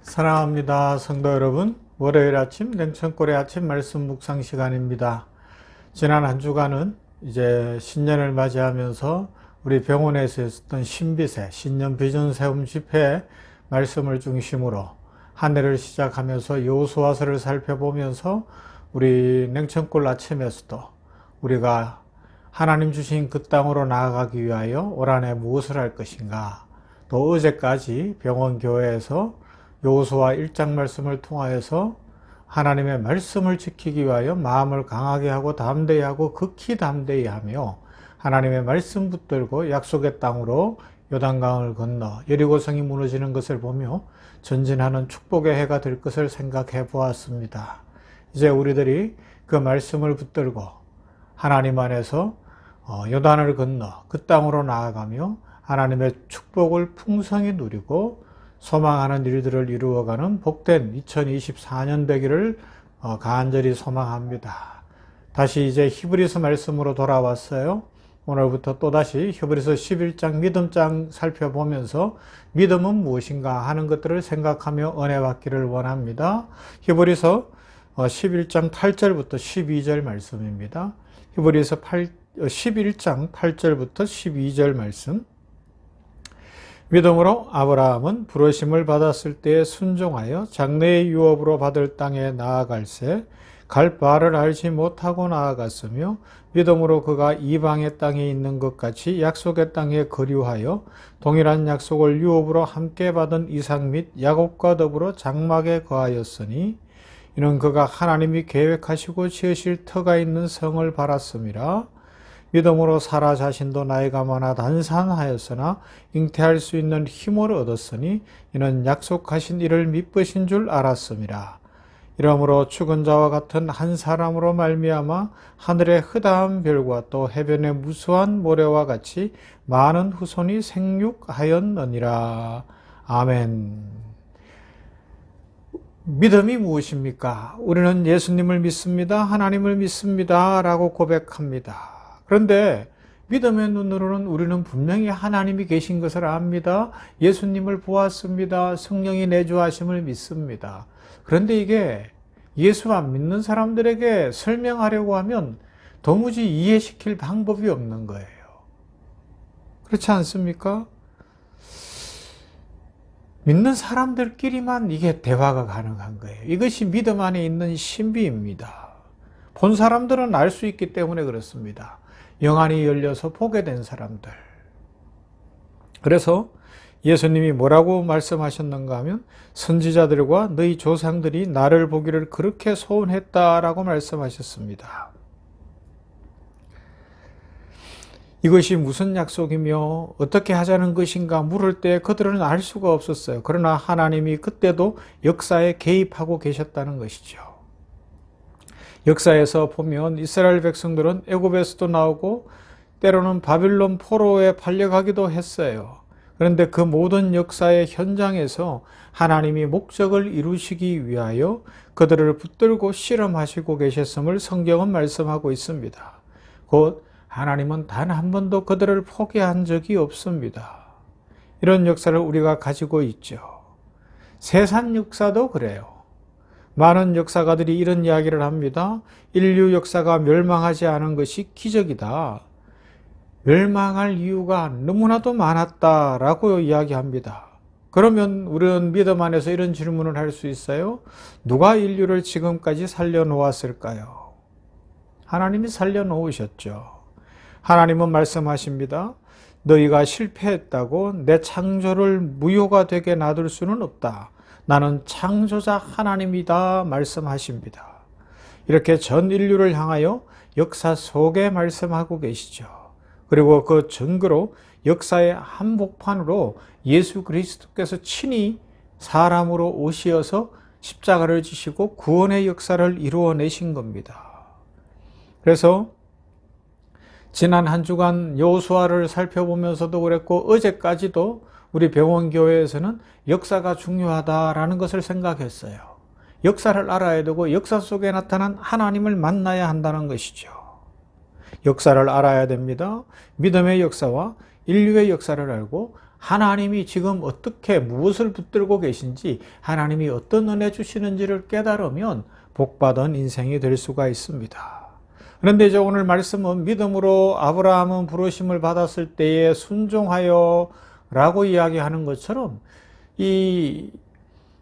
사랑합니다. 성도 여러분, 월요일 아침 냉천골의 아침 말씀 묵상 시간입니다. 지난 한 주간은 이제 신년을 맞이하면서 우리 병원에서 했었던 신비세, 신년 비전 세움 집회 말씀을 중심으로 한 해를 시작하면서 여호수아서를 살펴보면서 우리 냉천골 아침에서도 우리가 하나님 주신 그 땅으로 나아가기 위하여 올 한 해 무엇을 할 것인가, 또 어제까지 병원 교회에서 여호수아 1장 말씀을 통하여서 하나님의 말씀을 지키기 위하여 마음을 강하게 하고 담대히 하고 극히 담대히 하며 하나님의 말씀 붙들고 약속의 땅으로 요단강을 건너 여리고성이 무너지는 것을 보며 전진하는 축복의 해가 될 것을 생각해 보았습니다. 이제 우리들이 그 말씀을 붙들고 하나님 안에서 요단을 건너 그 땅으로 나아가며 하나님의 축복을 풍성히 누리고 소망하는 일들을 이루어가는 복된 2024년 되기를 간절히 소망합니다. 다시 이제 히브리서 말씀으로 돌아왔어요. 오늘부터 또다시 히브리서 11장 믿음장 살펴보면서 믿음은 무엇인가 하는 것들을 생각하며 은혜 받기를 원합니다. 히브리서 11장 8절부터 12절 말씀입니다. 히브리서 11장 8절부터 12절 말씀. 믿음으로 아브라함은 부르심을 받았을 때에 순종하여 장래의 유업으로 받을 땅에 나아갈새 갈 바를 알지 못하고 나아갔으며 믿음으로 그가 이방의 땅에 있는 것 같이 약속의 땅에 거류하여 동일한 약속을 유업으로 함께 받은 이삭 및 야곱과 더불어 장막에 거하였으니 이는 그가 하나님이 계획하시고 지으실 터가 있는 성을 바랐음이라. 믿음으로 사라 자신도 나이가 많아 단산하였으나 잉태할 수 있는 힘을 얻었으니 이는 약속하신 이를 미쁘신 줄 알았음이라. 이러므로 죽은 자와 같은 한 사람으로 말미암아 하늘의 흐다한 별과 또 해변의 무수한 모래와 같이 많은 후손이 생육하였느니라. 아멘. 믿음이 무엇입니까? 우리는 예수님을 믿습니다. 하나님을 믿습니다. 라고 고백합니다. 그런데 믿음의 눈으로는 우리는 분명히 하나님이 계신 것을 압니다. 예수님을 보았습니다. 성령이 내주하심을 믿습니다. 그런데 이게 예수 안 믿는 사람들에게 설명하려고 하면 도무지 이해시킬 방법이 없는 거예요. 그렇지 않습니까? 믿는 사람들끼리만 이게 대화가 가능한 거예요. 이것이 믿음 안에 있는 신비입니다. 본 사람들은 알 수 있기 때문에 그렇습니다. 영안이 열려서 보게 된 사람들. 그래서 예수님이 뭐라고 말씀하셨는가 하면 선지자들과 너희 조상들이 나를 보기를 그렇게 소원했다라고 말씀하셨습니다. 이것이 무슨 약속이며 어떻게 하자는 것인가 물을 때 그들은 알 수가 없었어요. 그러나 하나님이 그때도 역사에 개입하고 계셨다는 것이죠. 역사에서 보면 이스라엘 백성들은 애굽에서도 나오고 때로는 바빌론 포로에 팔려가기도 했어요. 그런데 그 모든 역사의 현장에서 하나님이 목적을 이루시기 위하여 그들을 붙들고 실험하시고 계셨음을 성경은 말씀하고 있습니다. 곧 하나님은 단 한 번도 그들을 포기한 적이 없습니다. 이런 역사를 우리가 가지고 있죠. 세상 역사도 그래요. 많은 역사가들이 이런 이야기를 합니다. 인류 역사가 멸망하지 않은 것이 기적이다. 멸망할 이유가 너무나도 많았다라고 이야기합니다. 그러면 우리는 믿음 안에서 이런 질문을 할 수 있어요. 누가 인류를 지금까지 살려놓았을까요? 하나님이 살려놓으셨죠. 하나님은 말씀하십니다. 너희가 실패했다고 내 창조를 무효가 되게 놔둘 수는 없다. 나는 창조자 하나님이다 말씀하십니다. 이렇게 전 인류를 향하여 역사 속에 말씀하고 계시죠. 그리고 그 증거로 역사의 한복판으로 예수 그리스도께서 친히 사람으로 오시어서 십자가를 지시고 구원의 역사를 이루어내신 겁니다. 그래서 지난 한 주간 여호수아를 살펴보면서도 그랬고 어제까지도 우리 병원교회에서는 역사가 중요하다라는 것을 생각했어요. 역사를 알아야 되고 역사 속에 나타난 하나님을 만나야 한다는 것이죠. 역사를 알아야 됩니다. 믿음의 역사와 인류의 역사를 알고 하나님이 지금 어떻게 무엇을 붙들고 계신지, 하나님이 어떤 은혜 주시는지를 깨달으면 복받은 인생이 될 수가 있습니다. 그런데 이제 오늘 말씀은 믿음으로 아브라함은 부르심을 받았을 때에 순종하여 라고 이야기하는 것처럼, 이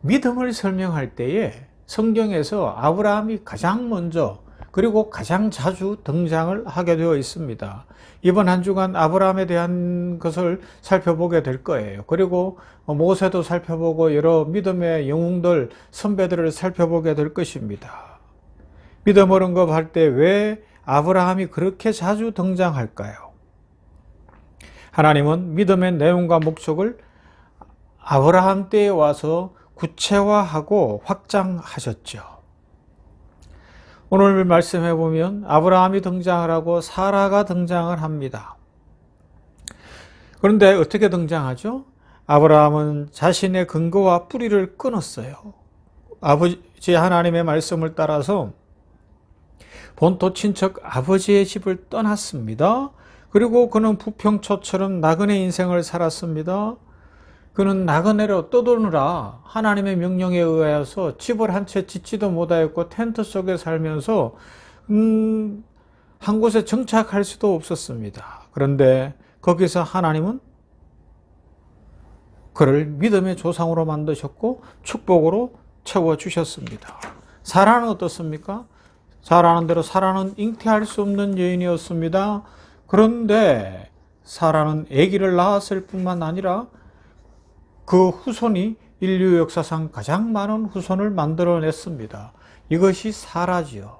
믿음을 설명할 때에 성경에서 아브라함이 가장 먼저 그리고 가장 자주 등장을 하게 되어 있습니다. 이번 한 주간 아브라함에 대한 것을 살펴보게 될 거예요. 그리고 모세도 살펴보고 여러 믿음의 영웅들, 선배들을 살펴보게 될 것입니다. 믿음 언급할 때 왜 아브라함이 그렇게 자주 등장할까요? 하나님은 믿음의 내용과 목적을 아브라함 때에 와서 구체화하고 확장하셨죠. 오늘 말씀해 보면 아브라함이 등장을 하고 사라가 등장을 합니다. 그런데 어떻게 등장하죠? 아브라함은 자신의 근거와 뿌리를 끊었어요. 아버지 하나님의 말씀을 따라서 본토 친척 아버지의 집을 떠났습니다. 그리고 그는 부평초처럼 나그네 인생을 살았습니다. 그는 나그네로 떠도느라 하나님의 명령에 의하여서 집을 한 채 짓지도 못하였고 텐트 속에 살면서 한 곳에 정착할 수도 없었습니다. 그런데 거기서 하나님은 그를 믿음의 조상으로 만드셨고 축복으로 채워주셨습니다. 사라는 어떻습니까? 잘 아는 대로 사라는 잉태할 수 없는 여인이었습니다. 그런데 사라는 아기를 낳았을 뿐만 아니라 그 후손이 인류 역사상 가장 많은 후손을 만들어냈습니다. 이것이 사라지요.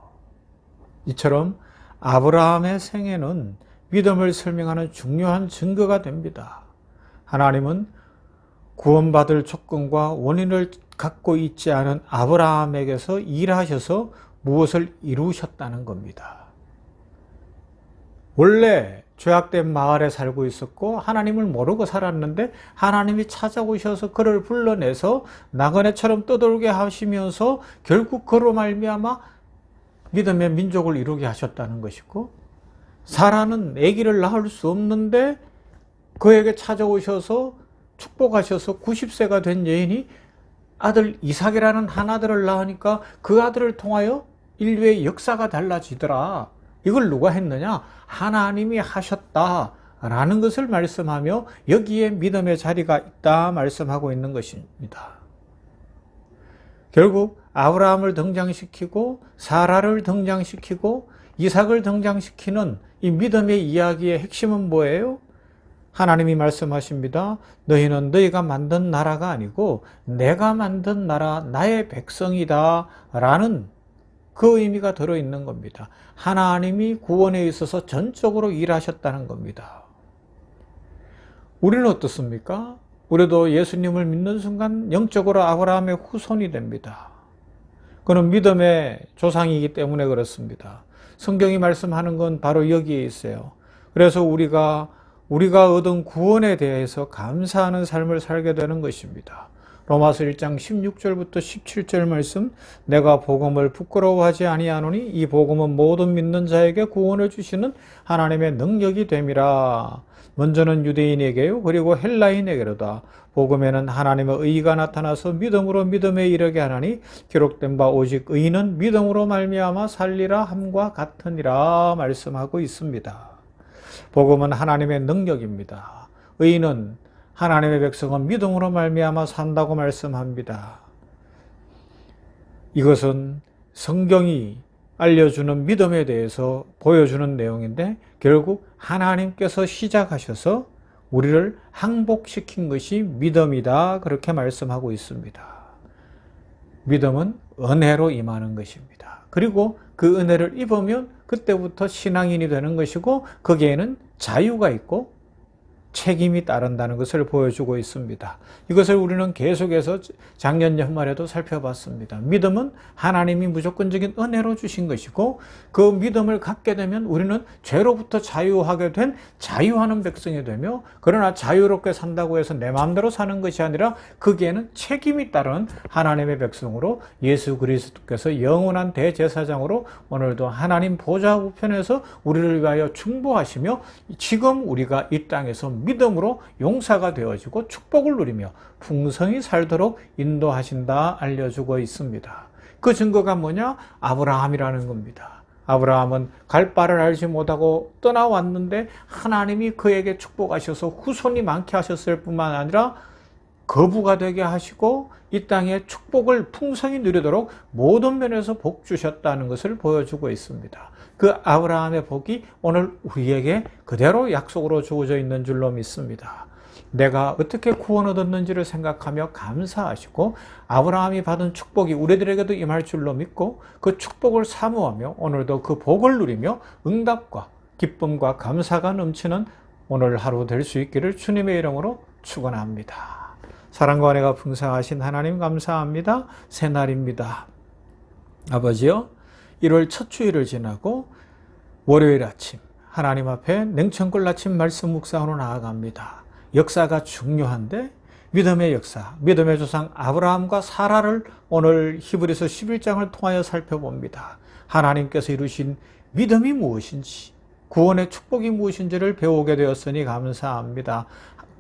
이처럼 아브라함의 생애는 믿음을 설명하는 중요한 증거가 됩니다. 하나님은 구원받을 조건과 원인을 갖고 있지 않은 아브라함에게서 일하셔서 무엇을 이루셨다는 겁니다. 원래 죄악된 마을에 살고 있었고 하나님을 모르고 살았는데 하나님이 찾아오셔서 그를 불러내서 나그네처럼 떠돌게 하시면서 결국 그로 말미암아 믿음의 민족을 이루게 하셨다는 것이고, 사라는 아기를 낳을 수 없는데 그에게 찾아오셔서 축복하셔서 90세가 된 여인이 아들 이삭이라는 한 아들을 낳으니까 그 아들을 통하여 인류의 역사가 달라지더라. 이걸 누가 했느냐? 하나님이 하셨다라는 것을 말씀하며 여기에 믿음의 자리가 있다 말씀하고 있는 것입니다. 결국 아브라함을 등장시키고 사라를 등장시키고 이삭을 등장시키는 이 믿음의 이야기의 핵심은 뭐예요? 하나님이 말씀하십니다. 너희는 너희가 만든 나라가 아니고 내가 만든 나라, 나의 백성이다 라는 그 의미가 들어있는 겁니다. 하나님이 구원에 있어서 전적으로 일하셨다는 겁니다. 우리는 어떻습니까? 우리도 예수님을 믿는 순간 영적으로 아브라함의 후손이 됩니다. 그는 믿음의 조상이기 때문에 그렇습니다. 성경이 말씀하는 건 바로 여기에 있어요. 그래서 우리가 얻은 구원에 대해서 감사하는 삶을 살게 되는 것입니다. 로마서 1장 16절부터 17절 말씀, 내가 복음을 부끄러워하지 아니하노니 이 복음은 모든 믿는 자에게 구원을 주시는 하나님의 능력이 됨이라. 먼저는 유대인에게요 그리고 헬라인에게로다. 복음에는 하나님의 의가 나타나서 믿음으로 믿음에 이르게 하나니 기록된 바 오직 의인은 믿음으로 말미암아 살리라 함과 같으니라 말씀하고 있습니다. 복음은 하나님의 능력입니다. 의인은 하나님의 백성은 믿음으로 말미암아 산다고 말씀합니다. 이것은 성경이 알려주는 믿음에 대해서 보여주는 내용인데 결국 하나님께서 시작하셔서 우리를 항복시킨 것이 믿음이다 그렇게 말씀하고 있습니다. 믿음은 은혜로 임하는 것입니다. 그리고 그 은혜를 입으면 그때부터 신앙인이 되는 것이고 거기에는 자유가 있고 책임이 따른다는 것을 보여주고 있습니다. 이것을 우리는 계속해서 작년 연말에도 살펴봤습니다. 믿음은 하나님이 무조건적인 은혜로 주신 것이고 그 믿음을 갖게 되면 우리는 죄로부터 자유하게 된 자유하는 백성이 되며, 그러나 자유롭게 산다고 해서 내 마음대로 사는 것이 아니라 거기에는 책임이 따른 하나님의 백성으로 예수 그리스도께서 영원한 대제사장으로 오늘도 하나님 보좌 우편에서 우리를 위하여 중보하시며 지금 우리가 이 땅에서 믿음으로 용사가 되어지고 축복을 누리며 풍성히 살도록 인도하신다 알려주고 있습니다. 그 증거가 뭐냐? 아브라함이라는 겁니다. 아브라함은 갈 바를 알지 못하고 떠나왔는데 하나님이 그에게 축복하셔서 후손이 많게 하셨을 뿐만 아니라 거부가 되게 하시고 이 땅에 축복을 풍성히 누리도록 모든 면에서 복 주셨다는 것을 보여주고 있습니다. 그 아브라함의 복이 오늘 우리에게 그대로 약속으로 주어져 있는 줄로 믿습니다. 내가 어떻게 구원 얻었는지를 생각하며 감사하시고 아브라함이 받은 축복이 우리들에게도 임할 줄로 믿고 그 축복을 사모하며 오늘도 그 복을 누리며 응답과 기쁨과 감사가 넘치는 오늘 하루 될 수 있기를 주님의 이름으로 축원합니다. 사랑과 은혜가 풍성하신 하나님 감사합니다. 새날입니다. 아버지요, 1월 첫 주일을 지나고 월요일 아침 하나님 앞에 냉천골 아침 말씀 묵상으로 나아갑니다. 역사가 중요한데 믿음의 역사, 믿음의 조상 아브라함과 사라를 오늘 히브리서 11장을 통하여 살펴봅니다. 하나님께서 이루신 믿음이 무엇인지, 구원의 축복이 무엇인지를 배우게 되었으니 감사합니다.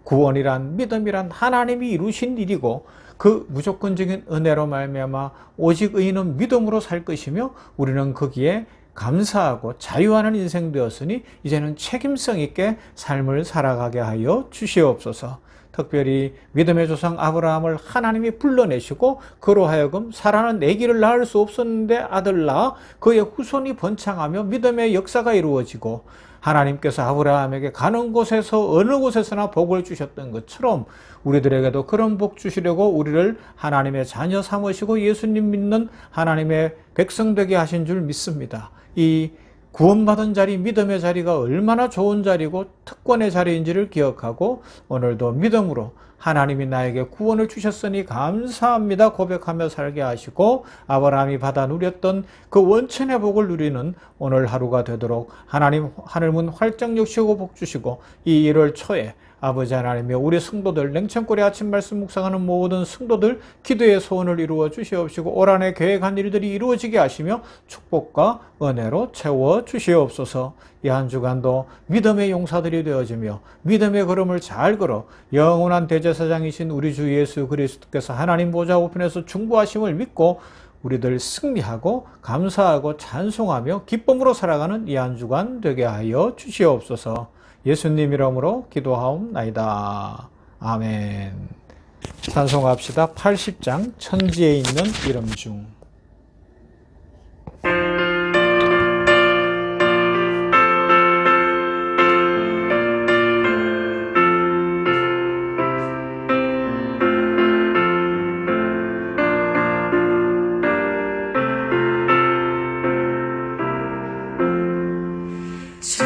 구원이란, 믿음이란 하나님이 이루신 일이고 그 무조건적인 은혜로 말미암아 오직 의인은 믿음으로 살 것이며 우리는 거기에 감사하고 자유하는 인생 되었으니 이제는 책임성 있게 삶을 살아가게 하여 주시옵소서. 특별히 믿음의 조상 아브라함을 하나님이 불러내시고 그로 하여금 사라는 아기를 낳을 수 없었는데 아들 낳아 그의 후손이 번창하며 믿음의 역사가 이루어지고 하나님께서 아브라함에게 가는 곳에서 어느 곳에서나 복을 주셨던 것처럼 우리들에게도 그런 복 주시려고 우리를 하나님의 자녀 삼으시고 예수님 믿는 하나님의 백성 되게 하신 줄 믿습니다. 이 구원받은 자리, 믿음의 자리가 얼마나 좋은 자리고 특권의 자리인지를 기억하고 오늘도 믿음으로 하나님이 나에게 구원을 주셨으니 감사합니다 고백하며 살게 하시고 아브라함이 받아 누렸던 그 원천의 복을 누리는 오늘 하루가 되도록 하나님 하늘문 활짝 여시고 복 주시고 이 1월 초에 아버지 하나님이 우리 성도들, 냉천골의 아침 말씀 묵상하는 모든 성도들 기도의 소원을 이루어 주시옵시고 올 한해 계획한 일들이 이루어지게 하시며 축복과 은혜로 채워 주시옵소서. 이 한 주간도 믿음의 용사들이 되어지며 믿음의 걸음을 잘 걸어 영원한 대제사장이신 우리 주 예수 그리스도께서 하나님 보좌 우편에서 중보하심을 믿고 우리들 승리하고 감사하고 찬송하며 기쁨으로 살아가는 이 한 주간 되게 하여 주시옵소서. 예수님 이름으로 기도하옵나이다. 아멘. 찬송합시다. 80장 천지에 있는 이름 중. 주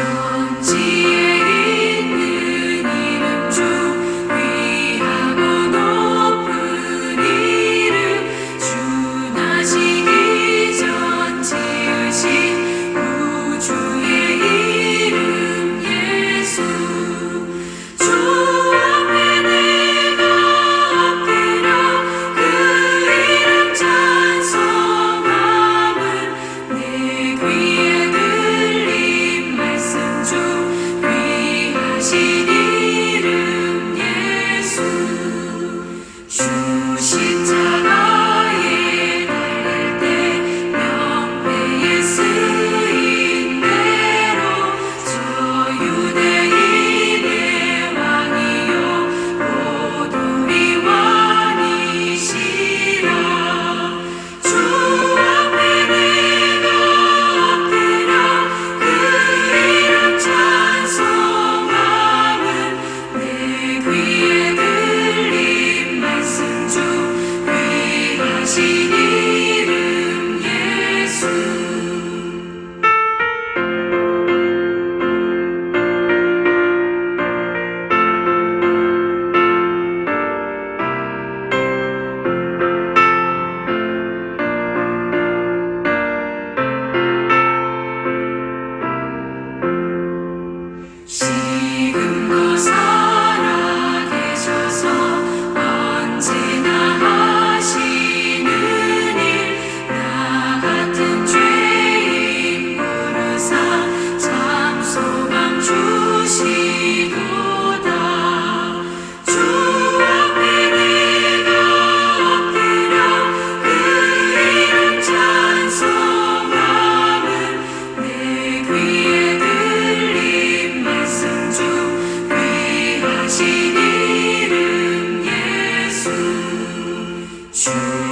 주